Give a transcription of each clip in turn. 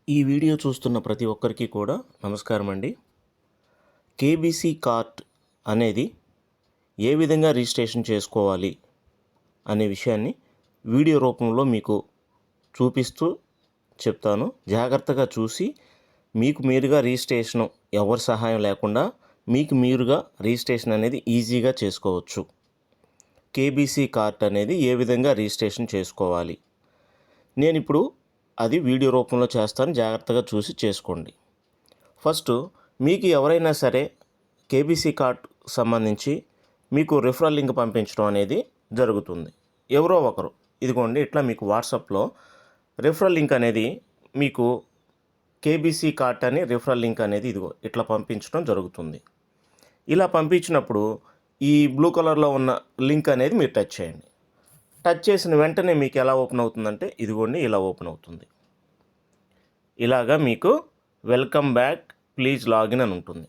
ఈ వీడియో చూస్తున్న ప్రతి ఒక్కరికి కూడా నమస్కారం అండి. కేబీసీ కార్ట్ అనేది ఏ విధంగా రిజిస్ట్రేషన్ చేసుకోవాలి అనే విషయాన్ని వీడియో రూపంలో మీకు చూపిస్తూ చెప్తాను. జాగ్రత్తగా చూసి మీకు మీరుగా రిజిస్ట్రేషన్ ఎవరి సహాయం లేకుండా మీకు మీరుగా రిజిస్ట్రేషన్ అనేది ఈజీగా చేసుకోవచ్చు. కేబీసీ కార్ట్ అనేది ఏ విధంగా రిజిస్ట్రేషన్ చేసుకోవాలి నేను ఇప్పుడు అది వీడియో రూపంలో చేస్తాను. జాగ్రత్తగా చూసి చేసుకోండి. ఫస్ట్ మీకు ఎవరైనా సరే కేబీసీ కార్డ్ సంబంధించి మీకు రిఫరల్ లింక్ పంపించడం అనేది జరుగుతుంది. ఎవరో ఒకరు ఇదిగోండి ఇట్లా మీకు వాట్సాప్లో రిఫరల్ లింక్ అనేది మీకు కేబీసీ కార్ట్ అని రిఫరల్ లింక్ అనేది ఇదిగో ఇట్లా పంపించడం జరుగుతుంది. ఇలా పంపించినప్పుడు ఈ బ్లూ కలర్లో ఉన్న లింక్ అనేది మీరు టచ్ చేయండి. టచ్ చేసిన వెంటనే మీకు ఎలా ఓపెన్ అవుతుందంటే ఇదిగోండి ఇలా ఓపెన్ అవుతుంది. ఇలాగా మీకు వెల్కమ్ బ్యాక్ ప్లీజ్ లాగిన్ అని ఉంటుంది.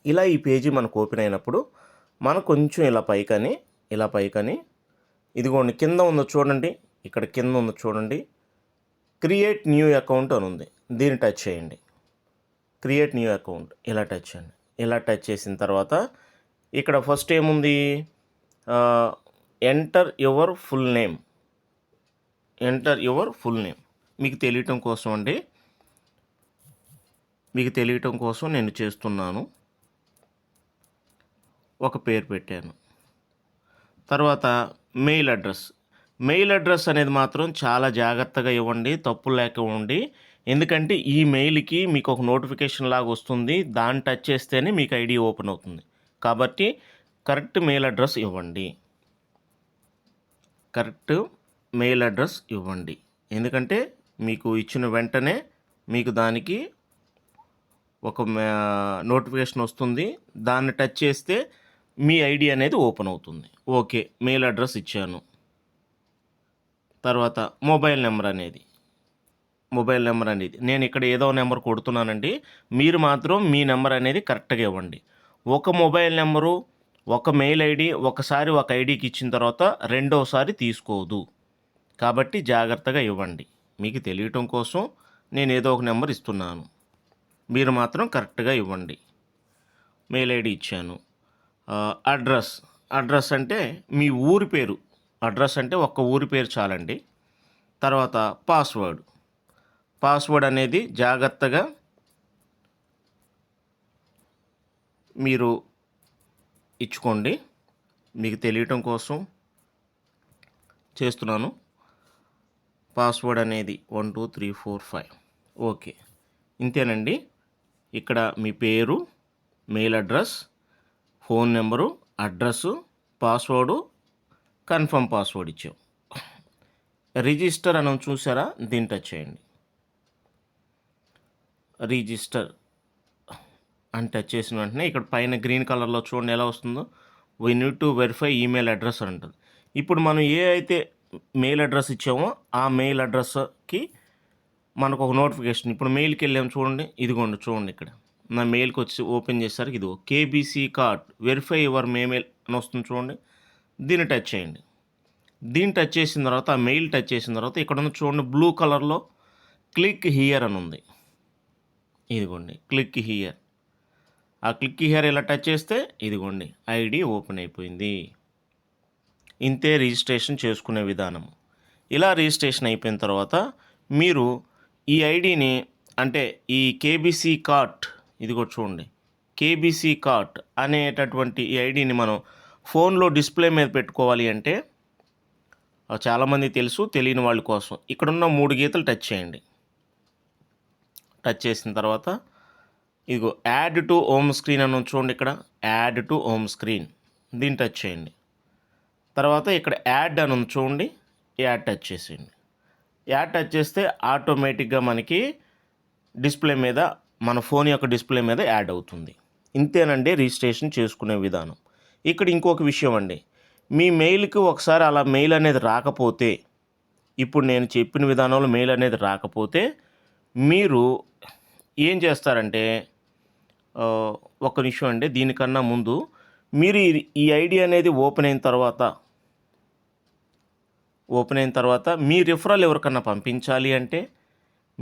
ఇలా ఈ పేజీ మనకు ఓపెన్ అయినప్పుడు మనకు కొంచెం ఇలా పైకని ఇదిగోండి కింద ఉందో చూడండి, ఇక్కడ కింద ఉందో చూడండి, క్రియేట్ న్యూ అకౌంట్ అని ఉంది. దీన్ని టచ్ చేయండి. క్రియేట్ న్యూ అకౌంట్ ఇలా టచ్ చేయండి. ఇలా టచ్ చేసిన తర్వాత ఇక్కడ ఫస్ట్ ఏముంది, enter your full name. Enter your full name మీకు తెలియటం కోసం అండి, మీకు తెలియటం కోసం నేను చేస్తున్నాను. ఒక పేరు పెట్టాను. తర్వాత మెయిల్ అడ్రస్ అనేది మాత్రం చాలా జాగ్రత్తగా ఇవ్వండి, తప్పు లేక ఇవ్వండి. ఎందుకంటే ఈ మెయిల్కి మీకు ఒక నోటిఫికేషన్ లాగా వస్తుంది. దాన్ని టచ్ చేస్తేనే మీకు ఐడి ఓపెన్ అవుతుంది. కాబట్టి కరెక్ట్ మెయిల్ అడ్రస్ ఇవ్వండి. ఎందుకంటే మీకు ఇచ్చిన వెంటనే మీకు దానికి ఒక నోటిఫికేషన్ వస్తుంది. దాన్ని టచ్ చేస్తే మీ ఐడి అనేది ఓపెన్ అవుతుంది. ఓకే, మెయిల్ అడ్రస్ ఇచ్చాను. తర్వాత మొబైల్ నెంబర్ అనేది నేను ఇక్కడ ఏదో నెంబర్ కొడుతున్నానండి. మీరు మాత్రం మీ నెంబర్ అనేది కరెక్ట్గా ఇవ్వండి. ఒక మొబైల్ నెంబరు, ఒక మెయిల్ ఐడి ఒకసారి ఒక ఐడికి ఇచ్చిన తర్వాత రెండోసారి తీసుకోదు. కాబట్టి జాగ్రత్తగా ఇవ్వండి. మీకు తెలియటం కోసం నేను ఏదో ఒక నెంబర్ ఇస్తున్నాను. మీరు మాత్రం కరెక్ట్గా ఇవ్వండి. మెయిల్ ఐడి ఇచ్చాను. అడ్రస్ అంటే మీ ఊరి పేరు. అడ్రస్ అంటే ఒక్క ఊరి పేరు చాలండి. తర్వాత పాస్వర్డ్ అనేది జాగ్రత్తగా మీరు ఇచ్చుకోండి. మీకు తెలియటం కోసం చేస్తున్నాను. పాస్వర్డ్ అనేది 1 2 3 4 5. ఓకే, ఇంతేనండి. ఇక్కడ మీ పేరు, mail address, phone number, address, password, confirm password ఇచ్చాం. రిజిస్టర్ అని చూసారా, దీన్ని టచ్ చేయండి. రిజిస్టర్ అని టచ్ చేసిన వెంటనే ఇక్కడ పైన గ్రీన్ కలర్లో చూడండి ఎలా వస్తుందో, we need to verify email address అని ఉంటుంది. ఇప్పుడు మనం ఏ అయితే మెయిల్ అడ్రస్ ఇచ్చామో ఆ మెయిల్ అడ్రస్కి మనకు ఒక నోటిఫికేషన్. ఇప్పుడు మెయిల్కి వెళ్ళాము చూడండి, ఇదిగోండి చూడండి ఇక్కడ నా మెయిల్కి వచ్చి ఓపెన్ చేసేసరికి ఇదిగో KBC cart verify your mail అని వస్తుంది చూడండి. దీన్ని టచ్ చేయండి. దీన్ని టచ్ చేసిన తర్వాత ఆ మెయిల్ టచ్ చేసిన తర్వాత ఇక్కడ ఉన్న చూడండి బ్లూ కలర్లో క్లిక్ హియర్ అని ఉంది. ఇదిగోండి క్లిక్ హియర్. ఆ క్లిక్ హియర్ ఇలా టచ్ చేస్తే ఇదిగోండి ఐడి ఓపెన్ అయిపోయింది. ఇంతే రిజిస్ట్రేషన్ చేసుకునే విధానం. ఇలా రిజిస్ట్రేషన్ అయిపోయిన తర్వాత మీరు ఈ ఐడిని అంటే ఈ కేబీసీ కార్ట్ ఇదిగో చూడండి, కేబీసీ కార్ట్ అనేటటువంటి ఈ ఐడిని మనం ఫోన్లో డిస్ప్లే మీద పెట్టుకోవాలి అంటే చాలామంది తెలుసు, తెలియని వాళ్ళ కోసం ఇక్కడున్న 3 గీతలు టచ్ చేయండి. టచ్ చేసిన తర్వాత ఇదిగో యాడ్ టు హోమ్ స్క్రీన్ అని చూడండి, ఇక్కడ యాడ్ టు హోమ్ స్క్రీన్ దీన్ని టచ్ చేయండి. తర్వాత ఇక్కడ యాడ్ అని చూడండి, యాడ్ టచ్ చేసేయండి. యాడ్ టచ్ చేస్తే ఆటోమేటిక్గా మనకి డిస్ప్లే మీద, మన ఫోన్ యొక్క డిస్ప్లే మీద యాడ్ అవుతుంది. ఇంతేనండి రిజిస్ట్రేషన్ చేసుకునే విధానం. ఇక్కడ ఇంకొక విషయం అండి, మీ మెయిల్కి ఒకసారి అలా మెయిల్ అనేది రాకపోతే, ఇప్పుడు నేను చెప్పిన విధానంలో మెయిల్ అనేది రాకపోతే మీరు ఏం చేస్తారంటే, ఒక విషయం అండి, దీనికన్నా ముందు మీరు ఈ ఐడి అనేది ఓపెన్ అయిన తర్వాత మీ రిఫరల్ ఎవరికన్నా పంపించాలి అంటే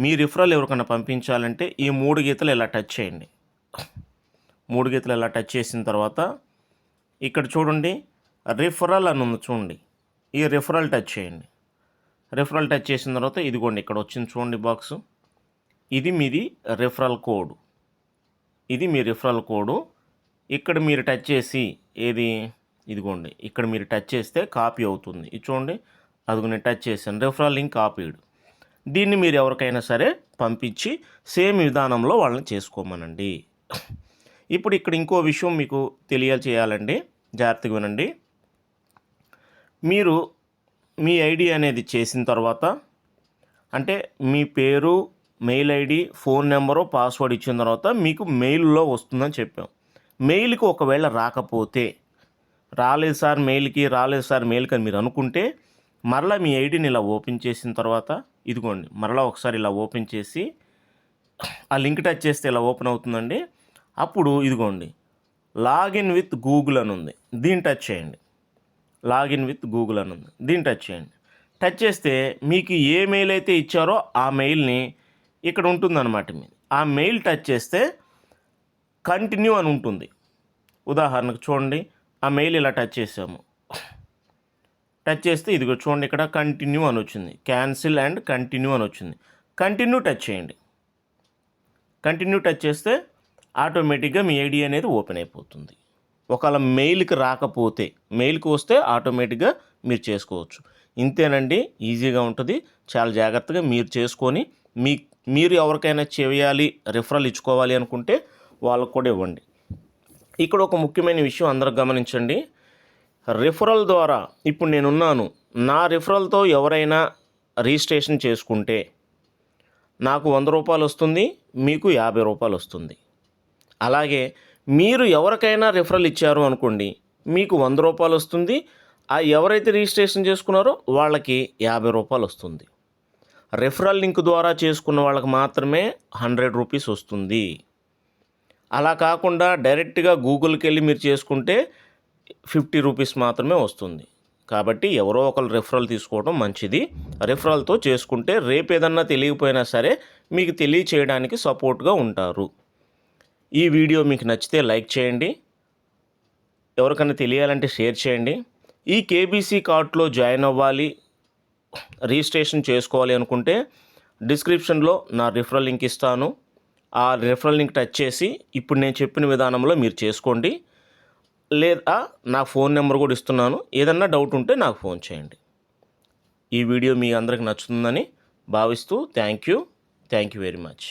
మీ రిఫరల్ ఎవరికైనా పంపించాలంటే ఈ 3 గీతలు ఇలా టచ్ చేయండి. 3 గీతలు ఇలా టచ్ చేసిన తర్వాత ఇక్కడ చూడండి రిఫరల్ అని ఉంది చూడండి. ఈ రిఫరల్ టచ్ చేయండి. రిఫరల్ టచ్ చేసిన తర్వాత ఇదిగోండి ఇక్కడ వచ్చింది చూడండి బాక్సు. ఇది మీది రిఫరల్ కోడ్. ఇది మీ రిఫరల్ కోడు. ఇక్కడ మీరు టచ్ చేసి ఏది ఇదిగోండి ఇక్కడ మీరు టచ్ చేస్తే కాపీ అవుతుంది. ఇది చూడండి అదిగో నేను టచ్ చేశాను. Referral link copied. దీన్ని మీరు ఎవరికైనా సరే పంపించి సేమ్ విధానంలో వాళ్ళని చేసుకోమనండి. ఇప్పుడు ఇక్కడ ఇంకో విషయం మీకు తెలియచేయాలండి, జాగ్రత్తగా వినండి. మీరు మీ ఐడి అనేది చేసిన తర్వాత అంటే మీ పేరు, mail ID, phone number, password ఇచ్చిన తర్వాత మీకు మెయిల్లో వస్తుందని చెప్పాం. మెయిల్కి ఒకవేళ రాకపోతే రాలేదు సార్ మెయిల్కి అని మీరు అనుకుంటే మరలా మీ ఐడిని ఇలా ఓపెన్ చేసిన తర్వాత ఇదిగోండి మరలా ఒకసారి ఇలా ఓపెన్ చేసి ఆ లింక్ టచ్ చేస్తే ఇలా ఓపెన్ అవుతుందండి. అప్పుడు ఇదిగోండి లాగిన్ విత్ గూగుల్ అని ఉంది, దీన్ని టచ్ చేయండి. లాగిన్ విత్ గూగుల్ అని ఉంది, దీన్ని టచ్ చేయండి. టచ్ చేస్తే మీకు ఏ మెయిల్ అయితే ఇచ్చారో ఆ మెయిల్ని ఇక్కడ ఉంటుందన్నమాట. మీరు ఆ మెయిల్ టచ్ చేస్తే కంటిన్యూ అని ఉంటుంది. ఉదాహరణకు చూడండి ఆ మెయిల్ ఇలా టచ్ చేసాము. టచ్ చేస్తే ఇదిగో చూడండి ఇక్కడ కంటిన్యూ అని వచ్చింది, క్యాన్సిల్ అండ్ కంటిన్యూ అని వచ్చింది. కంటిన్యూ టచ్ చేయండి. కంటిన్యూ టచ్ చేస్తే ఆటోమేటిక్గా మీ ఐడి అనేది ఓపెన్ అయిపోతుంది. ఒకవేళ మెయిల్కి రాకపోతే, మెయిల్కి వస్తే ఆటోమేటిక్గా మీరు చేసుకోవచ్చు. ఇంతేనండి, ఈజీగా ఉంటుంది. చాలా జాగ్రత్తగా మీరు చేసుకొని మీరు ఎవరికైనా చేయాలి, రిఫరల్ ఇచ్చుకోవాలి అనుకుంటే వాళ్ళకు కూడా ఇవ్వండి. ఇక్కడ ఒక ముఖ్యమైన విషయం అందరూ గమనించండి. రిఫరల్ ద్వారా ఇప్పుడు నేనున్నాను, నా రిఫరల్తో ఎవరైనా రిజిస్ట్రేషన్ చేసుకుంటే నాకు 100 రూపాయలు వస్తుంది, మీకు 50 రూపాయలు వస్తుంది. అలాగే మీరు ఎవరికైనా రిఫరల్ ఇచ్చారు అనుకోండి, మీకు 100 రూపాయలు వస్తుంది. ఆ ఎవరైతే రిజిస్ట్రేషన్ చేసుకున్నారో వాళ్ళకి 50 రూపాయలు వస్తుంది. రిఫరల్ లింక్ ద్వారా చేసుకున్న వాళ్ళకి మాత్రమే 100 రూపీస్ వస్తుంది. అలా కాకుండా డైరెక్ట్గా గూగుల్కి వెళ్ళి మీరు చేసుకుంటే 50 రూపీస్ మాత్రమే వస్తుంది. కాబట్టి ఎవరో ఒకరు రిఫరల్ తీసుకోవడం మంచిది. రిఫరల్తో చేసుకుంటే రేపు ఏదన్నా తెలియకపోయినా సరే మీకు తెలియచేయడానికి సపోర్ట్గా ఉంటారు. ఈ వీడియో మీకు నచ్చితే లైక్ చేయండి, ఎవరికైనా తెలియాలంటే షేర్ చేయండి. ఈ కేబీసీ కార్ట్లో జాయిన్ అవ్వాలి, రిజిస్ట్రేషన్ చేసుకోవాలి అనుకుంటే డిస్క్రిప్షన్లో నా రిఫరల్ లింక్ ఇస్తాను. ఆ రిఫరల్ లింక్ టచ్ చేసి ఇప్పుడు నేను చెప్పిన విధానంలో మీరు చేసుకోండి. లేదా నా ఫోన్ నెంబర్ కూడా ఇస్తున్నాను, ఏదన్నా డౌట్ ఉంటే నాకు ఫోన్ చేయండి. ఈ వీడియో మీ అందరికి నచ్చుతుందని భావిస్తూ థ్యాంక్ యూ వెరీ మచ్.